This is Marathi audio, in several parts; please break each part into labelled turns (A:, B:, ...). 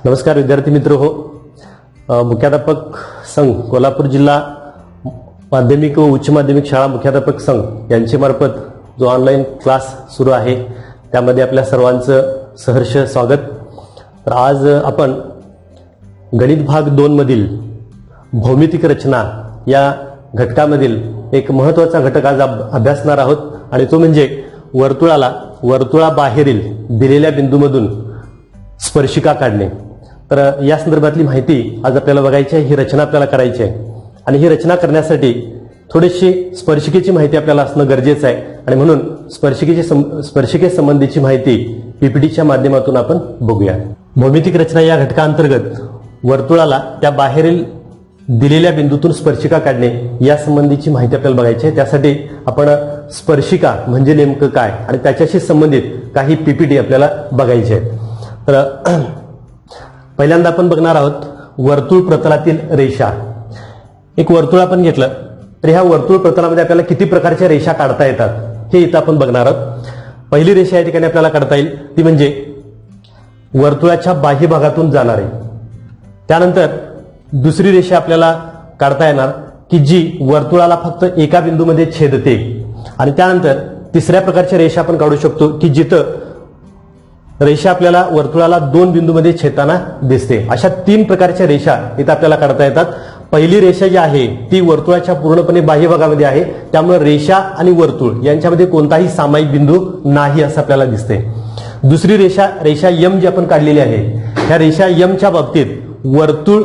A: नमस्कार विद्यार्थी मित्र हो. मुख्याध्यापक संघ कोल्हापूर जिल्हा माध्यमिक व उच्च माध्यमिक शाळा मुख्याध्यापक संघ यांच्या मार्फत जो ऑनलाईन क्लास सुरू आहे त्यामध्ये आपल्या सर्वांचं सहर्ष स्वागत. तर आज आपण गणित भाग 2 मधील भौमितिक रचना या घटकामधील एक महत्त्वाचा घटक आज अभ्यासणार आहोत आणि तो म्हणजे वर्तुळाबाहेरील दिलेल्या बिंदूमधून स्पर्शिका काढणे. तर या संदर्भातली माहिती आज आपल्याला बघायची आहे. ही रचना आपल्याला करायची आहे आणि ही रचना करण्यासाठी थोडीशी स्पर्शिकेची माहिती आपल्याला असणं गरजेचं आहे आणि म्हणून स्पर्शिकेसंबंधीची माहिती पीपीटीच्या माध्यमातून आपण बघूया. भौमितिक रचना या घटकाअंतर्गत वर्तुळाला त्या बाहेरील दिलेल्या बिंदूतून स्पर्शिका काढणे या संबंधीची माहिती आपल्याला बघायची आहे. त्यासाठी आपण स्पर्शिका म्हणजे नेमकं काय आणि त्याच्याशी संबंधित काही पीपीटी आपल्याला बघायचे आहेत. तर पहिल्यांदा आपण बघणार आहोत वर्तुळ प्रतलातील रेषा. एक वर्तुळ आपण घेतलं तर ह्या वर्तुळ प्रतलामध्ये आपल्याला किती प्रकारच्या रेषा काढता येतात हे इथं आपण बघणार आहोत. पहिली रेषा या ठिकाणी आपल्याला काढता येईल ती म्हणजे वर्तुळाच्या बाह्य भागातून जाणारी. त्यानंतर दुसरी रेषा आपल्याला काढता येणार की जी वर्तुळाला फक्त एका बिंदूमध्ये छेदते आणि त्यानंतर तिसऱ्या प्रकारच्या रेषा आपण काढू शकतो की जिथं रेषा आपल्याला वर्तुळाला 2 बिंदूमध्ये छेदताना दिसते. अशा 3 प्रकारच्या रेषा इथं आपल्याला काढता येतात. पहिली रेषा जी आहे ती वर्तुळाच्या पूर्णपणे बाह्य भागामध्ये आहे, त्यामुळे रेषा आणि वर्तुळ यांच्यामध्ये कोणताही सामायिक बिंदू नाही असं आपल्याला दिसते. दुसरी रेषा यम जी आपण काढलेली आहे ह्या रेषा यमच्या बाबतीत वर्तुळ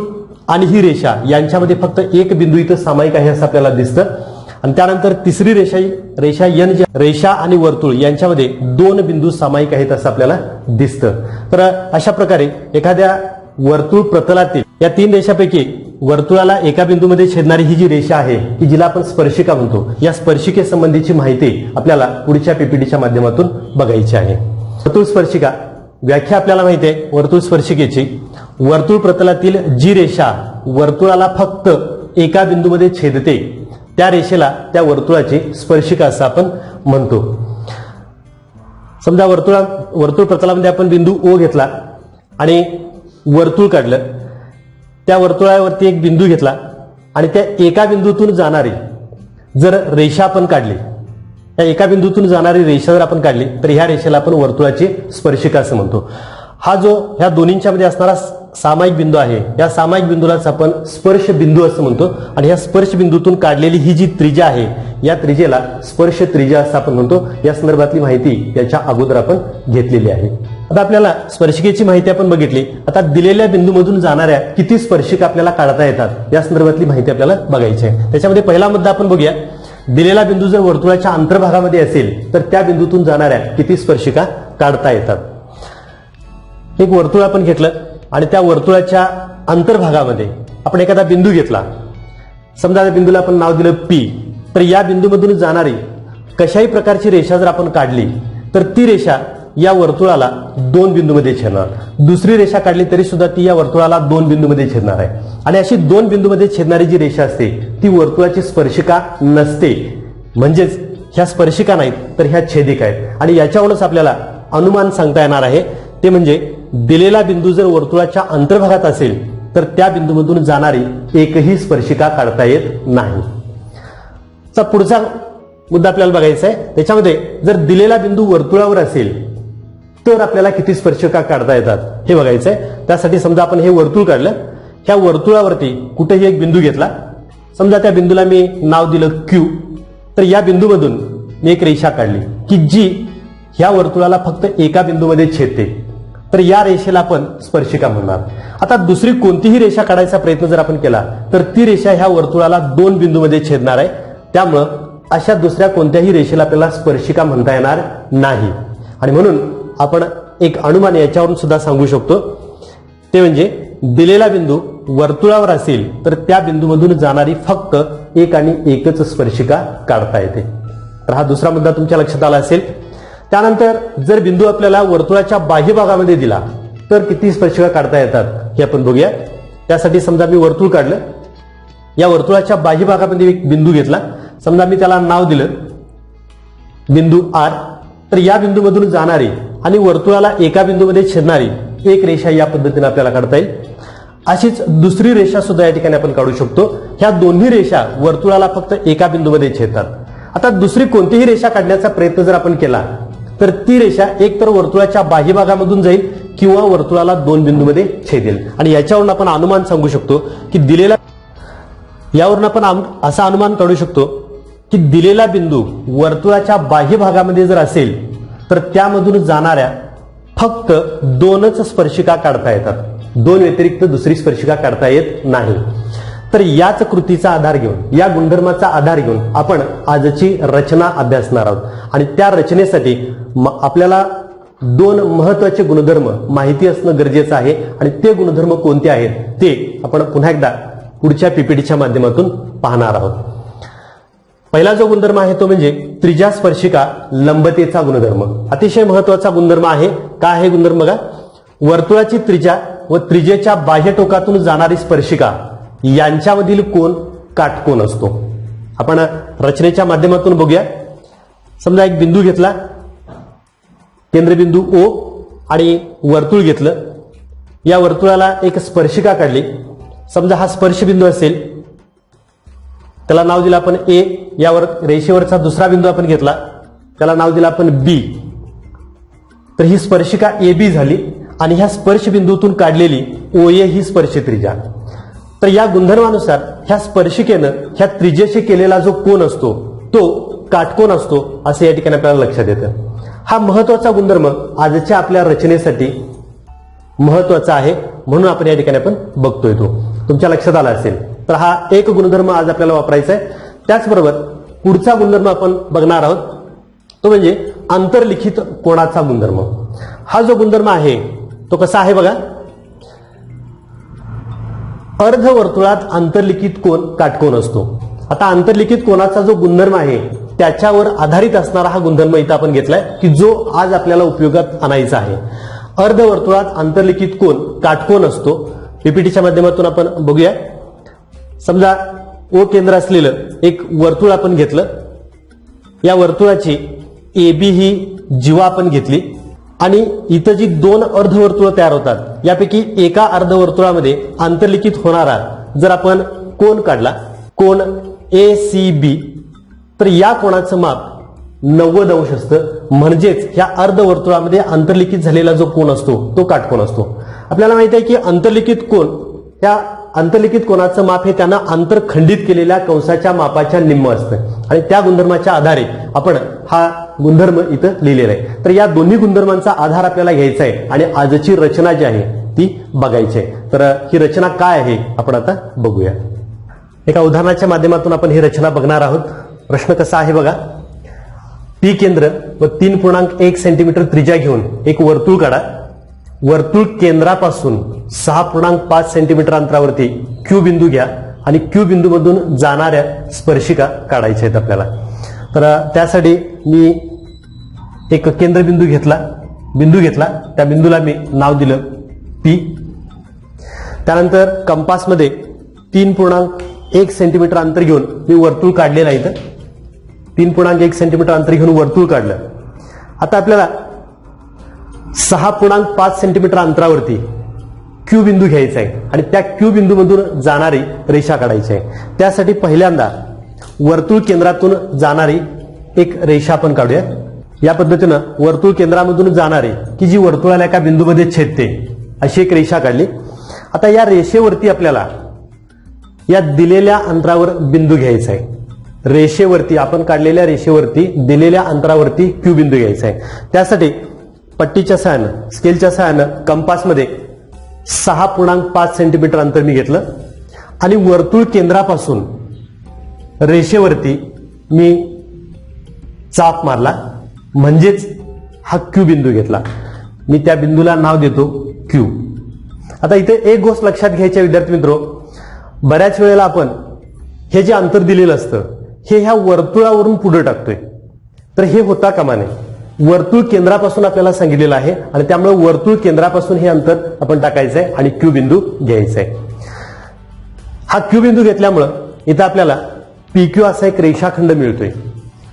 A: आणि ही रेषा यांच्यामध्ये फक्त एक बिंदू इथं सामायिक आहे असं आपल्याला दिसतं. आणि त्यानंतर तिसरी रेषा एन जी रेषा आणि वर्तुळ यांच्यामध्ये 2 बिंदू सामायिक आहेत असं आपल्याला दिसतं. तर अशा प्रकारे एखाद्या वर्तुळ प्रतलातील या 3 रेषापैकी वर्तुळाला एका बिंदूमध्ये छेदणारी ही जी रेषा आहे की जिला आपण स्पर्शिका म्हणतो, या स्पर्शिकेसंबंधीची माहिती आपल्याला पुढच्या पीपीटीच्या माध्यमातून बघायची आहे. वर्तुळ स्पर्शिका व्याख्या आपल्याला माहिती आहे. वर्तुळ स्पर्शिकेची वर्तुळ प्रतलातील जी रेषा वर्तुळाला फक्त एका बिंदूमध्ये छेदते त्या रेषेला त्या वर्तुळाची स्पर्शिका असं आपण म्हणतो. समजा वर्तुळ प्रतलामध्ये आपण बिंदू ओ घेतला आणि वर्तुळ काढलं, त्या वर्तुळावरती एक बिंदू घेतला आणि त्या एका बिंदूतून जाणारी जर रेषा आपण काढली, त्या एका बिंदूतून जाणारी रेषा जर आपण काढली तर ह्या रेषेला आपण वर्तुळाची स्पर्शिका असं म्हणतो. हा जो ह्या दोन्हींच्या मध्ये असणारा सामायिक बिंदू आहे या सामायिक बिंदूलाच आपण स्पर्श बिंदू असं म्हणतो आणि ह्या स्पर्श बिंदूतून काढलेली ही जी त्रिज्या आहे या त्रिज्येला स्पर्श त्रिज्या असं आपण म्हणतो. या संदर्भातली माहिती याच्या अगोदर आपण घेतलेली आहे. आता आपल्याला स्पर्शिकेची माहिती आपण बघितली. आता दिलेल्या बिंदूमधून जाणाऱ्या किती स्पर्शिका आपल्याला काढता येतात या संदर्भातली माहिती आपल्याला बघायची आहे. त्याच्यामध्ये पहिला मुद्दा आपण बघूया. दिलेला बिंदू जर वर्तुळाच्या अंतर्भागामध्ये असेल तर त्या बिंदूतून जाणाऱ्या किती स्पर्शिका काढता येतात. एक वर्तुळ आपण घेतलं आणि त्या वर्तुळाच्या अंतर्भागामध्ये आपण एखादा बिंदू घेतला. समजा त्या बिंदूला आपण नाव दिलं पी. तर या बिंदूमधून जाणारी कशाही प्रकारची रेषा जर आपण काढली तर ती रेषा या वर्तुळाला 2 बिंदूमध्ये छेदणार. दुसरी रेषा काढली तरी सुद्धा ती या वर्तुळाला 2 बिंदूमध्ये छेदणार आहे आणि अशी 2 बिंदूमध्ये छेदणारी जी रेषा असते ती वर्तुळाची स्पर्शिका नसते. म्हणजेच ह्या स्पर्शिका नाहीत तर ह्या छेदिका आहेत. आणि याच्यावरूनच आपल्याला अनुमान सांगता येणार आहे ते म्हणजे दिलेला बिंदू जर वर्तुळाच्या अंतर्भागात असेल तर त्या बिंदूमधून जाणारी एकही स्पर्शिका काढता येत नाही. पुढचा मुद्दा आपल्याला बघायचा आहे. त्याच्यामध्ये जर दिलेला बिंदू वर्तुळावर असेल तर आपल्याला किती स्पर्शिका काढता येतात हे बघायचं आहे. त्यासाठी समजा आपण हे वर्तुळ काढलं, ह्या वर्तुळावरती कुठेही एक बिंदू घेतला. समजा त्या बिंदूला मी नाव दिलं क्यू. तर या बिंदूमधून मी एक रेषा काढली की जी ह्या वर्तुळाला फक्त एका बिंदूमध्ये छेदते, तर या रेषेला आपण स्पर्शिका म्हणणार. आता दुसरी कोणतीही रेषा काढायचा प्रयत्न जर आपण केला तर ती रेषा ह्या वर्तुळाला 2 बिंदूमध्ये छेदणार आहे. त्यामुळं अशा दुसऱ्या कोणत्याही रेषेला आपल्याला स्पर्शिका म्हणता येणार नाही. आणि म्हणून आपण एक अनुमान याच्यावरून सुद्धा सांगू शकतो ते म्हणजे दिलेला बिंदू वर्तुळावर असेल तर त्या बिंदूमधून जाणारी फक्त एक आणि एकच स्पर्शिका काढता येते. तर हा दुसरा मुद्दा तुमच्या लक्षात आला असेल. त्यानंतर जर बिंदू आपल्याला वर्तुळाच्या बाह्य भागामध्ये दिला तर किती स्पर्शिका काढता येतात हे आपण बघूया. त्यासाठी समजा मी वर्तुळ काढलं, या वर्तुळाच्या बाह्य भागामध्ये एक बिंदू घेतला. समजा मी त्याला नाव दिलं बिंदू आर. तर या बिंदूमधून जाणारी आणि वर्तुळाला एका बिंदूमध्ये छेदणारी एक रेषा या पद्धतीने आपल्याला काढता येईल. अशीच दुसरी रेषा सुद्धा या ठिकाणी आपण काढू शकतो. ह्या दोन्ही रेषा वर्तुळाला फक्त एका बिंदूमध्ये छेदतात. आता दुसरी कोणतीही रेषा काढण्याचा प्रयत्न जर आपण केला तर ती रेषा एक तर वर्तुळाच्या बाह्य भागामधून जाईल किंवा वर्तुळाला दोन बिंदूमध्ये छेदेल. आणि याच्यावरून आपण अनुमान सांगू शकतो की यावरून आपण असा अनुमान काढू शकतो की दिलेला बिंदू वर्तुळाच्या बाह्य भागामध्ये जर असेल तर त्यामधून जाणाऱ्या फक्त दोनच स्पर्शिका काढता येतात. दोन व्यतिरिक्त दुसरी स्पर्शिका काढता येत नाही. तर याच कृतीचा आधार घेऊन, या गुणधर्माचा आधार घेऊन आपण आजची रचना अभ्यासणार आहोत. आणि त्या रचनेसाठी आपल्याला दोन महत्वाचे गुणधर्म माहिती असणं गरजेचं आहे. आणि ते गुणधर्म कोणते आहेत ते आपण पुन्हा एकदा पुढच्या पीपीटीच्या माध्यमातून पाहणार आहोत. पहिला जो गुणधर्म आहे तो म्हणजे त्रिज्या स्पर्शिका लंबतेचा गुणधर्म. अतिशय महत्वाचा गुणधर्म आहे. काय आहे गुणधर्म बघा. वर्तुळाची त्रिज्या व त्रिज्येच्या बाह्य टोकातून जाणारी स्पर्शिका यांच्यामधील कोन काटकोन असतो. आपण रचनेच्या माध्यमातून बघूया. समजा एक बिंदू घेतला, केंद्रबिंदू O, आणि वर्तुळ घेतलं. या वर्तुळाला एक स्पर्शिका काढली. समजा हा स्पर्शबिंदू असेल, त्याला नाव दिलं आपण A. यावर रेषेवरचा दुसरा बिंदू आपण घेतला, त्याला नाव दिलं आपण B. तर ही स्पर्शिका AB झाली. आणि ह्या स्पर्श बिंदूतून काढलेली OA ही स्पर्श त्रिज्या. तर या गुणधर्मानुसार ह्या स्पर्शिकेनं ह्या त्रिज्येशी केलेला जो कोन असतो तो काटकोन असतो असं या ठिकाणी आपल्याला लक्षात येतं. हा महत्वाचा गुणधर्म आजच्या आपल्या रचनेसाठी महत्वाचा आहे, म्हणून आपण या ठिकाणी आपण बघतोय. तो तुमच्या लक्षात आला असेल. तर हा एक गुणधर्म आज आपल्याला वापरायचा आहे. त्याचबरोबर पुढचा गुणधर्म आपण बघणार आहोत तो म्हणजे आंतरलिखित कोनाचा गुणधर्म. हा जो गुणधर्म आहे तो कसा आहे बघा. अर्धवर्तुळात आंतरलिखित कोन काटकोन असतो. आता आंतरलिखित कोनाचा जो गुणधर्म आहे त्याच्यावर आधारित असणारा हा गुणधर्म इथं आपण घेतलाय की जो आज आपल्याला उपयोगात आणायचा आहे. अर्धवर्तुळात आंतरलिखित कोन काटकोन असतो. पीपीटीच्या माध्यमातून आपण बघूया. समजा O केंद्र असलेलं एक वर्तुळ आपण घेतलं. या वर्तुळाची AB ही जीवा आपण घेतली आणि इथं जी दोन अर्धवर्तुळ तयार होतात यापैकी एका अर्धवर्तुळामध्ये आंतरलिखित होणारा जर आपण कोन काढला, कोन ACB, तर या कोनाचं माप 90 अंश असतं. म्हणजेच ह्या अर्धवर्तुळामध्ये आंतरलिखित झालेला जो कोन असतो तो काटकोन असतो. आपल्याला माहिती आहे की आंतरलिखित कोन, त्या आंतरलिखित कोनाचं माप हे त्यांना आंतरखंडित केलेल्या कंसाच्या मापाच्या निम्म असतं. आणि त्या गुणधर्माच्या आधारे आपण हा गुणधर्म इथं लिहिलेला आहे. तर या दोन्ही गुणधर्मांचा आधार आपल्याला घ्यायचा आहे आणि आजची रचना जी आहे ती बघायची आहे. तर ही रचना काय आहे आपण आता बघूया. एका उदाहरणाच्या माध्यमातून आपण ही रचना बघणार आहोत. प्रश्न कसा आहे बघा. P केंद्र व 3.1 सेंटीमीटर त्रिज्या घेऊन एक वर्तुळ काढा. वर्तुळ केंद्रापासून 6.5 सेंटीमीटर अंतरावरती Q बिंदू घ्या आणि Q बिंदू मधून जाणाऱ्या स्पर्शिका काढायच्या आहेत आपल्याला. तर त्यासाठी मी एक केंद्रबिंदू घेतला. त्या बिंदूला मी नाव दिलं P. त्यानंतर कंपासमध्ये 3.1 सेंटीमीटर अंतर घेऊन मी वर्तुळ काढलेलं आहे. 3.1 सेंटीमीटर अंतर घेऊन वर्तुळ काढलं. आता आपल्याला 6.5 सेंटीमीटर अंतरावरती Q बिंदू घ्यायचा आहे आणि त्या Q बिंदू मधून जाणारी रेषा काढायची आहे. त्यासाठी पहिल्यांदा वर्तुळ केंद्रातून जाणारी एक रेषा आपण काढूया. या पद्धतीनं वर्तुळ केंद्रामधून जाणारी की जी वर्तुळाला एका बिंदूमध्ये छेदते अशी एक रेषा काढली. आता या रेषेवरती आपल्याला या दिलेल्या अंतरावर बिंदू घ्यायचा आहे. रेषेवरती आपण काढलेल्या रेषेवरती दिलेल्या अंतरावरती Q बिंदू घ्यायचा आहे. त्यासाठी पट्टीच्या सहाय्यानं, स्केलच्या सहाय्यानं कंपासमध्ये 6.5 सेंटीमीटर अंतर मी घेतलं आणि वर्तुळ केंद्रापासून रेषेवरती मी चाप मारला. म्हणजेच हा Q बिंदू घेतला. मी त्या बिंदूला नाव देतो Q. आता इथे एक गोष्ट लक्षात घ्यायची विद्यार्थी मित्रो, बऱ्याच वेळेला आपण हे जे अंतर दिलेलं असतं हे ह्या वर्तुळावरून पुढे टाकतोय. तर हे होता कामा नये. वर्तुळ केंद्रापासून आपल्याला सांगितलेलं आहे आणि त्यामुळे वर्तुळ केंद्रापासून हे अंतर आपण टाकायचं आहे आणि Q बिंदू घ्यायचा आहे. हा Q बिंदू घेतल्यामुळं इथं आपल्याला PQ असा एक रेषाखंड मिळतोय.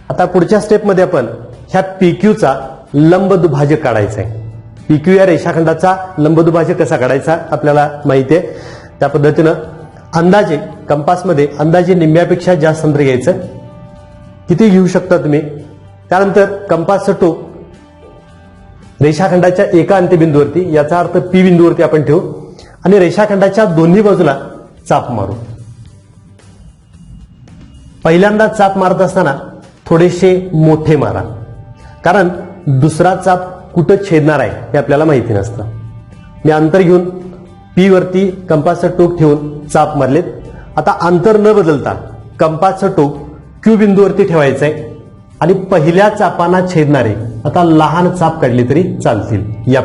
A: आता पुढच्या स्टेपमध्ये आपण ह्या PQ चा लंब दुभाजक काढायचा आहे. PQ या रेषाखंडाचा लंबदुभाजक कसा काढायचा आपल्याला माहिती आहे. त्या पद्धतीनं अंदाजे कंपासमध्ये अंदाजे निम्म्यापेक्षा जास्त अंतर घ्यायचं. किती घेऊ शकता तुम्ही. त्यानंतर कंपासचं टोक रेषाखंडाच्या एका अंत्यबिंदूवरती, याचा अर्थ P बिंदूवरती आपण ठेवू आणि रेषाखंडाच्या दोन्ही बाजूला चाप मारू. पहिल्यांदा चाप मारत असताना थोडेसे मोठे मारा, कारण दुसरा चाप कुठं छेदणार आहे हे आपल्याला माहिती नसतं. मी अंतर घेऊन P वरती कंपासचं टोक ठेवून चाप मारलेत. आता अंतर न बदलता कंपासचं टोक Q बिंदूवरती ठेवायचंय आणि पहिल्या चापांना छेदणारे आता लहान चाप काढले तरी चालतील. या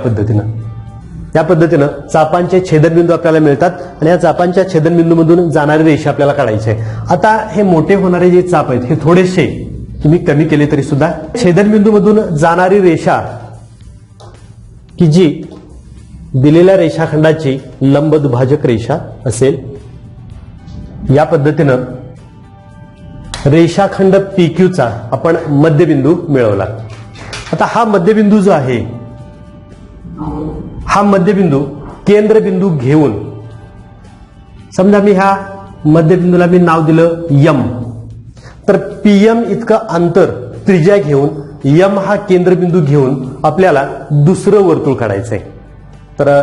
A: पद्धतीनं चापांचे छेदनबिंदू आपल्याला मिळतात आणि या चापांच्या छेदनबिंदूमधून जाणारी रेषा आपल्याला काढायची आहे. आता हे मोठे होणारे जे चाप आहेत हे थोडेसे तुम्ही कमी केले तरी सुद्धा छेदनबिंदूमधून जाणारी रेषा की जी दिलेल्या रेषाखंडाची लंबदुभाजक रेषा असेल. या पद्धतीनं रेषाखंड PQचा आपण मध्यबिंदू मिळवला. आता हा मध्यबिंदू जो आहे, हा मध्यबिंदू केंद्रबिंदू घेऊन, समजा मी ह्या मध्यबिंदूला मी नाव दिलं M, तर PM इतकं अंतर त्रिज्या घेऊन M हा केंद्रबिंदू घेऊन आपल्याला दुसरं वर्तुळ काढायचंय. तर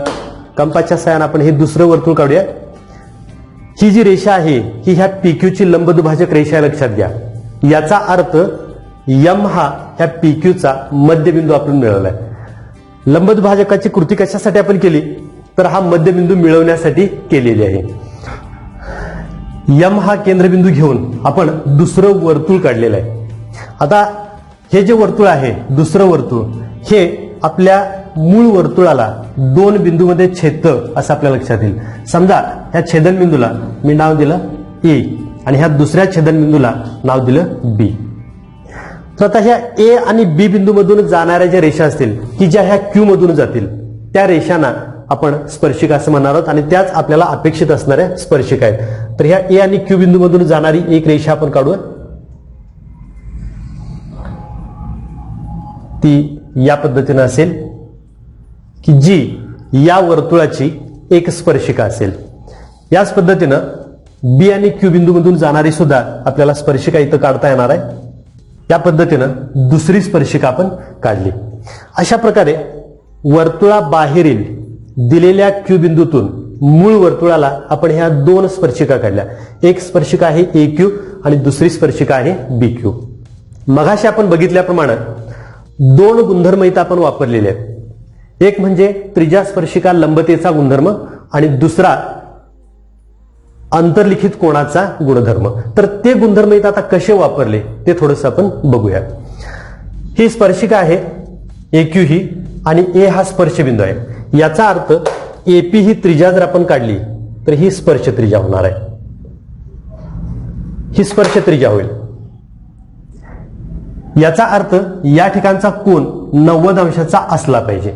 A: कंपासच्या सहाय्याने आपण हे दुसरं वर्तुळ काढूया. ही जी रेषा आहे ही ह्या PQची लंबदुभाजक रेषा लक्षात घ्या. याचा अर्थ M हा ह्या PQचा मध्यबिंदू आपण मिळवलाय. लंबदुभाजकाची कृती कशासाठी आपण केली, तर हा मध्यबिंदू मिळवण्यासाठी केलेली आहे. M हा केंद्रबिंदू घेऊन आपण दुसरं वर्तुळ काढलेलं आहे. आता हे जे वर्तुळ आहे, दुसरं वर्तुळ, हे आपल्या मूळ वर्तुळाला दोन बिंदूमध्ये छेदतं असं आपल्या लक्षात येईल. समजा ह्या छेदनबिंदूला मी नाव दिलं A आणि ह्या दुसऱ्या छेदनबिंदूला नाव दिलं B. तर आता ह्या A आणि B बिंदूमधून जाणाऱ्या ज्या रेषा असतील की ज्या ह्या Q मधून जातील त्या रेषांना आपण स्पर्शिका असं म्हणणार आहोत आणि त्याच आपल्याला अपेक्षित असणाऱ्या स्पर्शिका आहेत. तर ह्या A आणि Q बिंदूमधून जाणारी एक रेषा आपण काढूया. ती या पद्धतीनं असेल की जी या वर्तुळाची एक स्पर्शिका असेल. याच पद्धतीनं B आणि Q बिंदूमधून जाणारी सुद्धा आपल्याला स्पर्शिका इथं काढता येणार आहे. या पद्धतीनं दुसरी स्पर्शिका आपण काढली. अशा प्रकारे वर्तुळाबाहेरील दिलेल्या Q बिंदूतून मूळ वर्तुळाला आपण ह्या दोन स्पर्शिका काढल्या. एक स्पर्शिका आहे AQ आणि दुसरी स्पर्शिका आहे BQ. मगाशी आपण बघितल्याप्रमाणे दोन गुणधर्म इथं आपण वापरलेले आहेत. एक म्हणजे त्रिज्या स्पर्शिका लंबतेचा गुणधर्म आणि दुसरा अंतर्लिखित कोणाचा गुणधर्म. तर ते गुणधर्म इथं आता कसे वापरले ते थोडंसं आपण बघूया. ही स्पर्शिका आहे AQ ही आणि A हा स्पर्शबिंदू आहे. याचा अर्थ AP ही त्रिज्या जर आपण काढली तर ही स्पर्श त्रिज्या होणार आहे. ही स्पर्श त्रिज्या होईल. याचा अर्थ या ठिकाणचा कोन 90 अंशाचा असला पाहिजे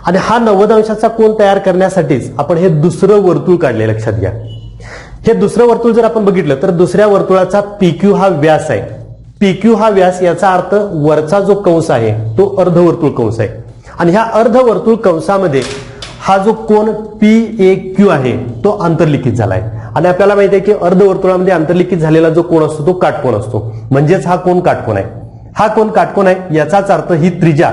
A: आणि हा 90 अंशाचा कोन तयार करण्यासाठीच आपण हे दुसरं वर्तुळ काढले. लक्षात घ्या, हे दुसरं वर्तुळ जर आपण बघितलं तर दुसऱ्या वर्तुळाचा PQ हा व्यास आहे. PQ हा व्यास याचा अर्थ वरचा जो कंस आहे तो अर्धवर्तुळ कंस आहे आणि ह्या अर्धवर्तुळ कंसामध्ये हा जो कोन PAQ आहे तो अंतर्लिखित झालाय आणि आपल्याला माहिती आहे की अर्धवर्तुळामध्ये अंतर्लिखित झालेला जो कोन असतो तो काटकोन असतो. म्हणजेच हा कोन काटकोन आहे. हा कोन काटकोन आहे याचाच अर्थ ही त्रिज्या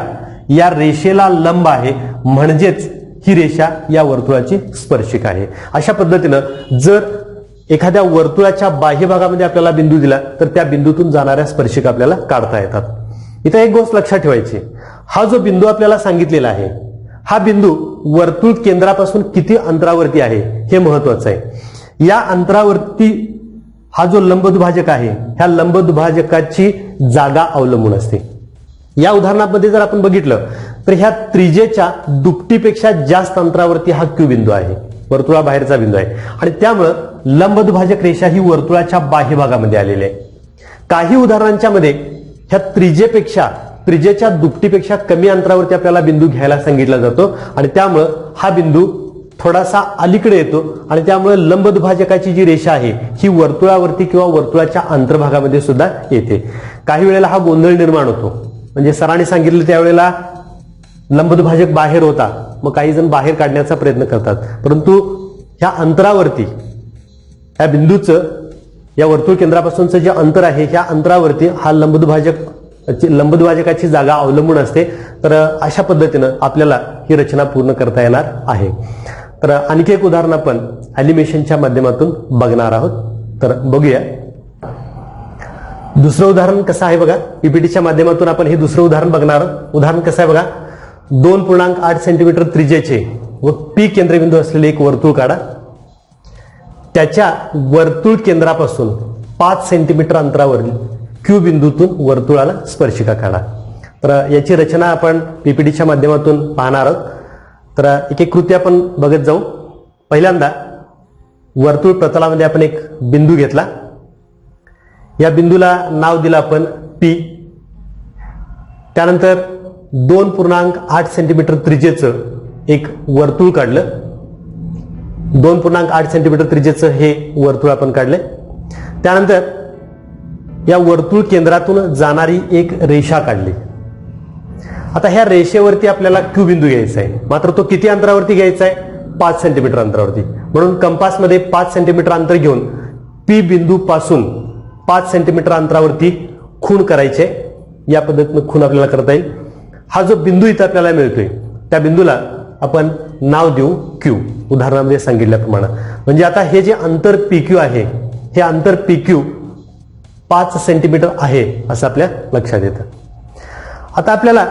A: या रेषेला लंब आहे, म्हणजेच ही रेषा या वर्तुळाची स्पर्शिका आहे. अशा पद्धतीनं जर एखाद्या वर्तुळाच्या बाह्य भागामध्ये आपल्याला बिंदू दिला तर त्या बिंदूतून जाणाऱ्या स्पर्शिका आपल्याला काढता येतात. इथं एक गोष्ट लक्षात ठेवायची, हा जो बिंदू आपल्याला सांगितलेला आहे हा बिंदू वर्तुळ केंद्रापासून किती अंतरावरती आहे हे महत्वाचं आहे. या अंतरावरती हा जो लंबदुभाजक आहे ह्या लंबदुभाजकाची जागा अवलंबून असते. या उदाहरणामध्ये जर आपण बघितलं तर ह्या त्रिज्येच्या दुपटीपेक्षा जास्त अंतरावरती हा Q बिंदू आहे, वर्तुळाबाहेरचा बिंदू आहे आणि त्यामुळं लंबदुभाजक रेषा ही वर्तुळाच्या बाह्य भागामध्ये आलेली आहे. काही उदाहरणांच्या मध्ये ह्या त्रिज्येच्या दुपटीपेक्षा कमी अंतरावरती आपल्याला बिंदू घ्यायला सांगितला जातो आणि त्यामुळं हा बिंदू थोडासा अलीकडे येतो आणि त्यामुळे लंबदुभाजकाची जी रेषा आहे ही वर्तुळावरती किंवा वर्तुळाच्या अंतर्भागामध्ये सुद्धा येते. काही वेळेला हा गोंधळ निर्माण होतो, म्हणजे सरांनी सांगितलं त्यावेळेला लंबदुभाजक बाहेर होता, मग काही जण बाहेर काढण्याचा प्रयत्न करतात, परंतु ह्या अंतरावरती ह्या बिंदूचं या वर्तुळ केंद्रापासूनचं जे अंतर आहे ह्या अंतरावरती हा लंबदुभाजकाची जागा अवलंबून असते. तर अशा पद्धतीनं आपल्याला ही रचना पूर्ण करता येणार आहे. तर आणखी एक उदाहरण आपण ॲनिमेशनच्या माध्यमातून बघणार आहोत. तर बघूया. दुसरं उदाहरण कसं आहे बघा. पीपीटीच्या माध्यमातून आपण हे दुसरं उदाहरण बघणार आहोत. उदाहरण कसं आहे बघा. 2.8 सेंटीमीटर त्रिज्येचे व पी केंद्रबिंदू असलेले एक वर्तुळ काढा. त्याच्या वर्तुळ केंद्रापासून 5 सेंटीमीटर अंतरावरील क्यू बिंदूतून वर्तुळाला स्पर्शिका काढा. तर याची रचना आपण पीपीटीच्या माध्यमातून पाहणार आहोत. तर एक एक कृती आपण बघत जाऊ. पहिल्यांदा वर्तुळ प्रतलामध्ये आपण एक बिंदू घेतला. या बिंदूला नाव दिलं आपण पी. त्यानंतर 2.8 सेंटीमीटर त्रिज्येचं एक वर्तुळ काढलं. 2.8 सेंटीमीटर त्रिज्येचं हे वर्तुळ आपण काढले. त्यानंतर या वर्तुळ केंद्रातून जाणारी एक रेषा काढली. आता ह्या रेषेवरती आपल्याला क्यू बिंदू घ्यायचा आहे, मात्र तो किती अंतरावरती घ्यायचा आहे? 5 सेंटीमीटर अंतरावरती. म्हणून कंपासमध्ये 5 सेंटीमीटर अंतर घेऊन पी बिंदू पासून 5 सेंटीमीटर अंतरावरती खूण करायचे. या पद्धतीनं खूण आपल्याला करता येईल. हा जो बिंदू इथं आपल्याला मिळतोय त्या बिंदूला आपण नाव देऊ क्यू, उदाहरणामध्ये सांगितल्याप्रमाणे. म्हणजे आता हे जे अंतर पीक्यू आहे हे अंतर पीक्यू 5 सेंटीमीटर आहे असं आपल्या लक्षात येतं. आता आपल्याला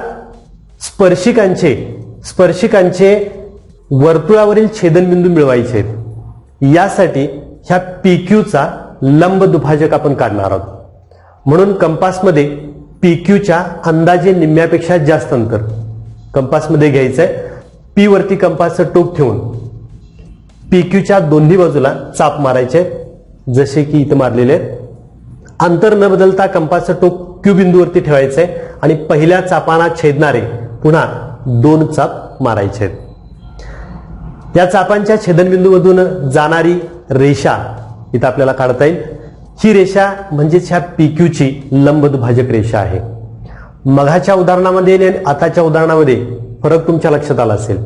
A: स्पर्शिकांचे वर्तुळावरील छेदनबिंदू मिळवायचे आहेत. यासाठी ह्या पीक्यूचा लंब दुभाजक आपण काढणार आहोत. म्हणून कंपासमध्ये पीक्यूच्या अंदाजे निम्म्यापेक्षा जास्त अंतर कंपासमध्ये घ्यायचंय. पी वरती कंपासचं टोक ठेवून पीक्यूच्या दोन्ही बाजूला चाप मारायचे जसे की इथं मारलेले आहेत. अंतर न बदलता कंपासचं टोक क्यू बिंदूवरती ठेवायचंय आणि पहिल्या चापांना छेदणारे पुन्हा 2 चाप मारायचे आहेत. या चापांच्या छेदनबिंदूमधून जाणारी रेषा इथं आपल्याला काढता येईल. ही रेषा म्हणजेच ह्या पीक्यूची लंबदुभाजक रेषा आहे. मघाच्या उदाहरणामध्ये आणि आताच्या उदाहरणामध्ये फरक तुमच्या लक्षात आला असेल.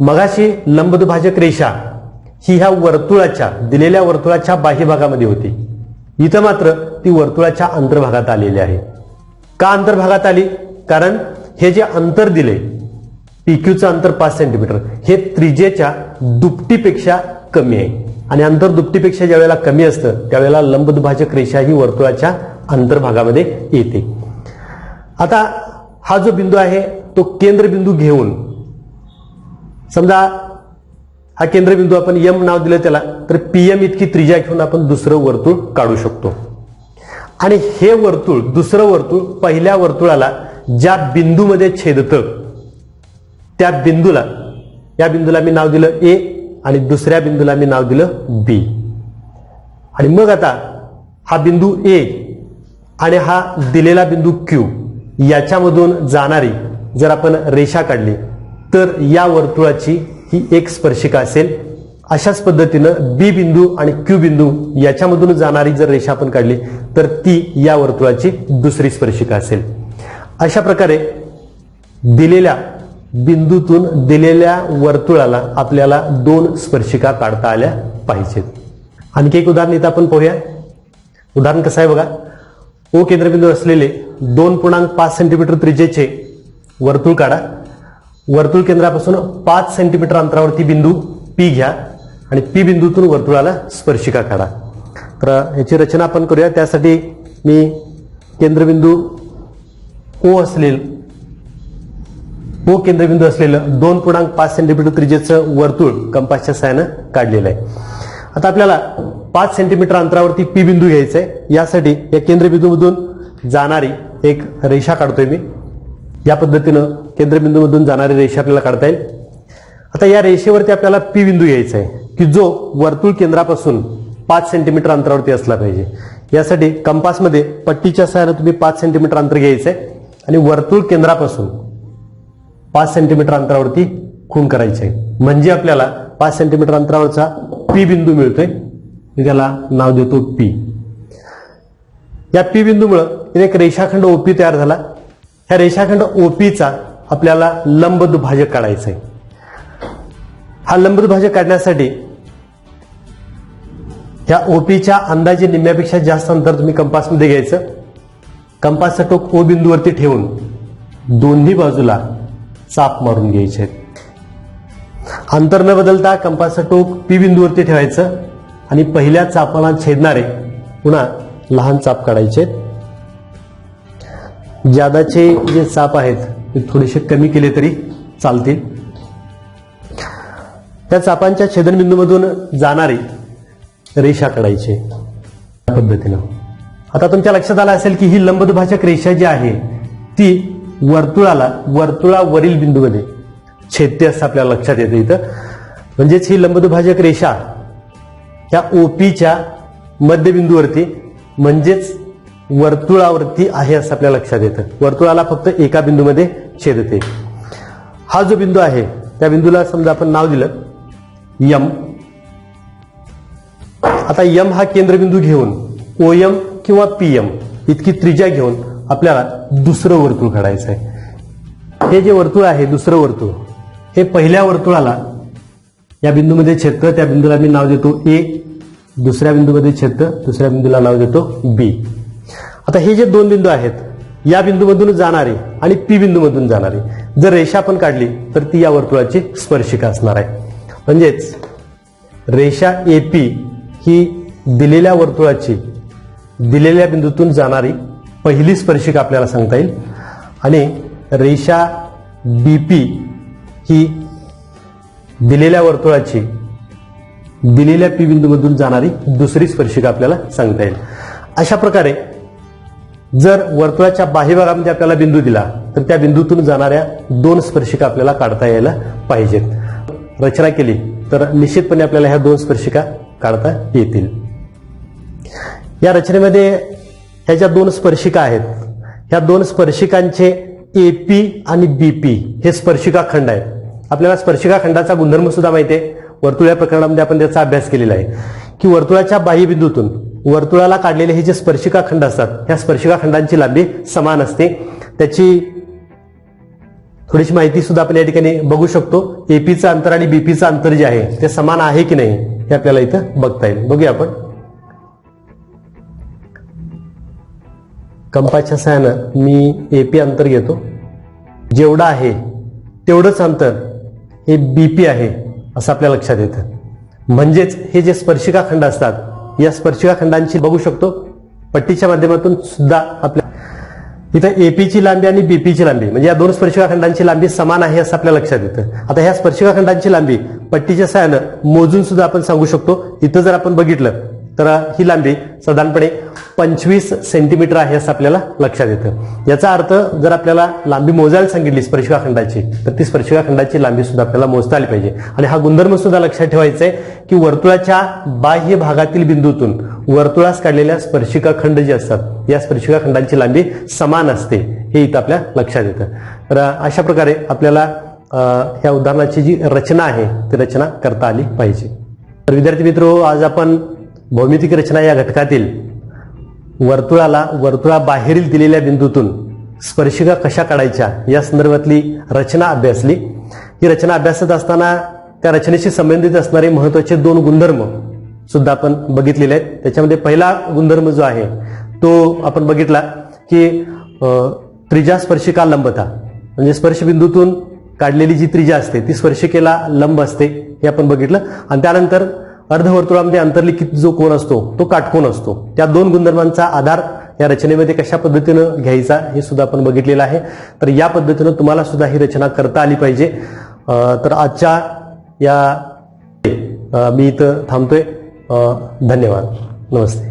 A: मघाशी लंबदुभाजक रेषा ही ह्या वर्तुळाच्या दिलेल्या वर्तुळाच्या बाह्य भागामध्ये होती. इथं मात्र ती वर्तुळाच्या अंतर्भागात आलेली आहे. का अंतर्भागात आली? कारण हे जे अंतर दिले पीक्यूचं अंतर 5 सेंटीमीटर हे त्रिज्येच्या दुपटीपेक्षा कमी आहे. आणि अंतर दुपटीपेक्षा ज्या वेळेला कमी असतं त्यावेळेला लंबदुभाजक रेषा ही वर्तुळाच्या अंतर्भागामध्ये येते. आता हा जो बिंदू आहे तो केंद्रबिंदू घेऊन, समजा हा केंद्रबिंदू आपण एम नाव दिलं त्याला, तर पीएम इतकी त्रिज्या घेऊन आपण दुसरं वर्तुळ काढू शकतो. आणि हे वर्तुळ दुसरं वर्तुळ पहिल्या वर्तुळाला ज्या बिंदूमध्ये छेदतं त्या बिंदूला, या बिंदूला मी नाव दिलं ए आणि दुसऱ्या बिंदूला मी नाव दिलं बी. आणि मग आता हा बिंदू ए आणि हा दिलेला बिंदू क्यू याच्यामधून जाणारी जर आपण रेषा काढली तर या वर्तुळाची ही एक स्पर्शिका असेल. अशाच पद्धतीनं बी बिंदू आणि क्यू बिंदू याच्यामधून जाणारी जर रेषा आपण काढली तर ती या वर्तुळाची दुसरी स्पर्शिका असेल. अशा प्रकारे दिलेल्या बिंदूतून दिलेल्या वर्तुळाला आपल्याला 2 स्पर्शिका काढता आल्या पाहिजेत. आणखी एक उदाहरण इथं आपण पाहूया. उदाहरण कसं आहे बघा. ओ केंद्रबिंदू असलेले 2.5 सेंटीमीटर त्रिज्येचे वर्तुळ काढा. वर्तुळ केंद्रापासून 5 सेंटीमीटर अंतरावरती बिंदू पी घ्या आणि पी बिंदूतून वर्तुळाला स्पर्शिका काढा. तर याची रचना आपण करूया. त्यासाठी मी केंद्रबिंदू ओ केंद्रबिंदू असलेलं 2.5 सेंटीमीटर त्रिज्येचं वर्तुळ कंपासच्या सहाय्यानं काढलेलं आहे. आता आपल्याला 5 सेंटीमीटर अंतरावरती पी बिंदू घ्यायचा आहे. यासाठी या केंद्रबिंदूमधून जाणारी एक रेषा काढतोय मी. या पद्धतीनं केंद्रबिंदूमधून जाणारी रेषा आपल्याला काढता येईल. आता या रेषेवरती आपल्याला पी बिंदू घ्यायचा आहे की जो वर्तुळ केंद्रापासून 5 सेंटीमीटर अंतरावरती असला पाहिजे. यासाठी कंपासमध्ये पट्टीच्या सहाय्याने तुम्ही 5 सेंटीमीटर अंतर घ्यायचंय आणि वर्तुळ केंद्रापासून 5 सेंटीमीटर अंतरावरती खूण करायचे आहे. म्हणजे आपल्याला 5 सेंटीमीटर अंतरावरचा पी बिंदू मिळतोय. मी त्याला नाव देतो पी. या पी बिंदूमुळे एक रेषाखंड ओपी तयार झाला. ह्या रेषाखंड ओपीचा आपल्याला लंबदुभाजक काढायचं आहे. हा लंबदुभाजक काढण्यासाठी ह्या ओपीच्या अंदाजे निम्म्यापेक्षा जास्त अंतर तुम्ही कंपासमध्ये घ्यायचं. कंपासचं टोक ओ बिंदूवरती ठेवून दोन्ही बाजूला चाप मारून घ्यायचे. अंतर न बदलता कंपासचं टोक पी बिंदूवरती ठेवायचं आणि पहिल्या चापाला छेदणारे पुन्हा लहान चाप काढायचे. जादाचे जे चाप आहेत ते थोडेसे कमी केले तरी चालतील. त्या चापांच्या छेदनबिंदूमधून जाणारी रेषा काढायची या पद्धतीनं. आता तुमच्या लक्षात आलं असेल की ही लंबदुभाजक रेषा जी आहे ती वर्तुळावरील बिंदूमध्ये छेदते असं आपल्याला लक्षात येतं इथं. म्हणजेच ही लंबदुभाजक रेषा ह्या ओपीच्या मध्यबिंदूवरती म्हणजेच वर्तुळावरती आहे असं आपल्या लक्षात येतं. वर्तुळाला फक्त एका बिंदूमध्ये छेदते. हा जो बिंदू आहे त्या बिंदूला समजा आपण नाव दिलं यम. आता यम हा केंद्रबिंदू घेऊन ओएम किंवा पीएम इतकी त्रिज्या घेऊन आपल्याला दुसरं वर्तुळ काढायचं आहे. हे जे वर्तुळ आहे दुसरं वर्तुळ हे पहिल्या वर्तुळाला या बिंदूमध्ये छेदतं. त्या बिंदूला मी नाव देतो ए. दुसऱ्या बिंदूमध्ये छेदतं. दुसऱ्या बिंदूला नाव देतो बी. आता हे जे दोन बिंदू आहेत या बिंदूमधून जाणारे आणि पी बिंदूमधून जाणारे जर रेषा आपण काढली तर ती या वर्तुळाची स्पर्शिका असणार आहे. म्हणजेच रेषा एपी ही दिलेल्या वर्तुळाची दिलेल्या बिंदूतून जाणारी पहिली स्पर्शिका आपल्याला सांगता येईल आणि रेषा बीपी ही दिलेल्या वर्तुळाची दिलेल्या पी बिंदूमधून जाणारी दुसरी स्पर्शिका आपल्याला सांगता येईल. अशा प्रकारे जर वर्तुळाच्या बाह्य भागामध्ये आपल्याला बिंदू दिला तर त्या बिंदूतून जाणाऱ्या दोन स्पर्शिका आपल्याला काढता यायला पाहिजेत. रचना केली तर निश्चितपणे आपल्याला ह्या दोन स्पर्शिका काढता येतील. या रचनेमध्ये ह्या ज्या दोन स्पर्शिका आहेत ह्या दोन स्पर्शिकांचे एपी आणि बीपी हे स्पर्शिका खंड आहेत. आपल्याला स्पर्शिका खंडाचा गुणधर्म सुद्धा माहिती आहे. वर्तुळ प्रकरणामध्ये आपण त्याचा अभ्यास केलेला आहे की वर्तुळाच्या बाह्य बिंदूतून वर्तुळाला काढलेले हे जे स्पर्शिका खंड असतात ह्या स्पर्शिका खंडांची लांबी समान असते. त्याची थोडीशी माहिती सुद्धा आपण या ठिकाणी बघू शकतो. एपीचं अंतर आणि बीपीचं अंतर जे आहे ते समान आहे की नाही हे आपल्याला इथं बघता येईल. बघूया आपण. कंपासच्या सहाय्यानं मी एपी अंतर घेतो. जेवढं आहे तेवढंच अंतर हे बीपी आहे असं आपल्या लक्षात येतं. म्हणजेच हे जे स्पर्शिका खंड असतात या स्पर्शिका खंडांची बघू शकतो पट्टीच्या माध्यमातून सुद्धा आपल्या इथं एपीची लांबी आणि बीपीची लांबी म्हणजे या दोन स्पर्शिका खंडांची लांबी समान आहे असं आपल्या लक्षात येतं. आता ह्या स्पर्शिका खंडांची लांबी पट्टीच्या सहाय्यानं मोजून सुद्धा आपण सांगू शकतो. इथं जर आपण बघितलं तर ही लांबी साधारणपणे 25 सेंटीमीटर आहे असं आपल्याला लक्षात येतं. याचा अर्थ जर आपल्याला लांबी मोजायला सांगितली स्पर्शिका खंडाची तर ती स्पर्शिका खंडाची लांबी सुद्धा आपल्याला मोजता आली पाहिजे. आणि हा गुणधर्म सुद्धा लक्षात ठेवायचा आहे की वर्तुळाच्या बाह्य भागातील बिंदूतून वर्तुळास काढलेल्या स्पर्शिका खंड जे असतात या स्पर्शिका खंडांची लांबी समान असते हे इथं आपल्या लक्षात येतं. तर अशा प्रकारे आपल्याला ह्या उदाहरणाची जी रचना आहे ती रचना करता आली पाहिजे. तर विद्यार्थी मित्रो आज आपण भौमितिक रचना या घटकातील वर्तुळाबाहेरील दिलेल्या बिंदूतून स्पर्शिका कशा काढायच्या या संदर्भातली रचना अभ्यासली. ही रचना अभ्यासत असताना त्या रचनेशी संबंधित असणारे महत्वाचे दोन गुणधर्म सुद्धा आपण बघितलेले आहेत. त्याच्यामध्ये पहिला गुणधर्म जो आहे तो आपण बघितला की त्रिज्या स्पर्शिका लंबता म्हणजे स्पर्शबिंदूतून काढलेली जी त्रिज्या असते ती स्पर्शिकेला लंब असते हे आपण बघितलं. आणि त्यानंतर अर्धवर्तुळामध्ये अंतर्लिखित जो कोन असतो तो काटकोन असतो. त्या दोन गुणधर्मांचा आधार या रचनेमध्ये कशा पद्धतीनं घ्यायचा हे सुद्धा आपण बघितलेलं आहे. तर या पद्धतीनं तुम्हाला सुद्धा ही रचना करता आली पाहिजे. तर आजच्या या मी इथं थांबतोय. धन्यवाद. नमस्ते.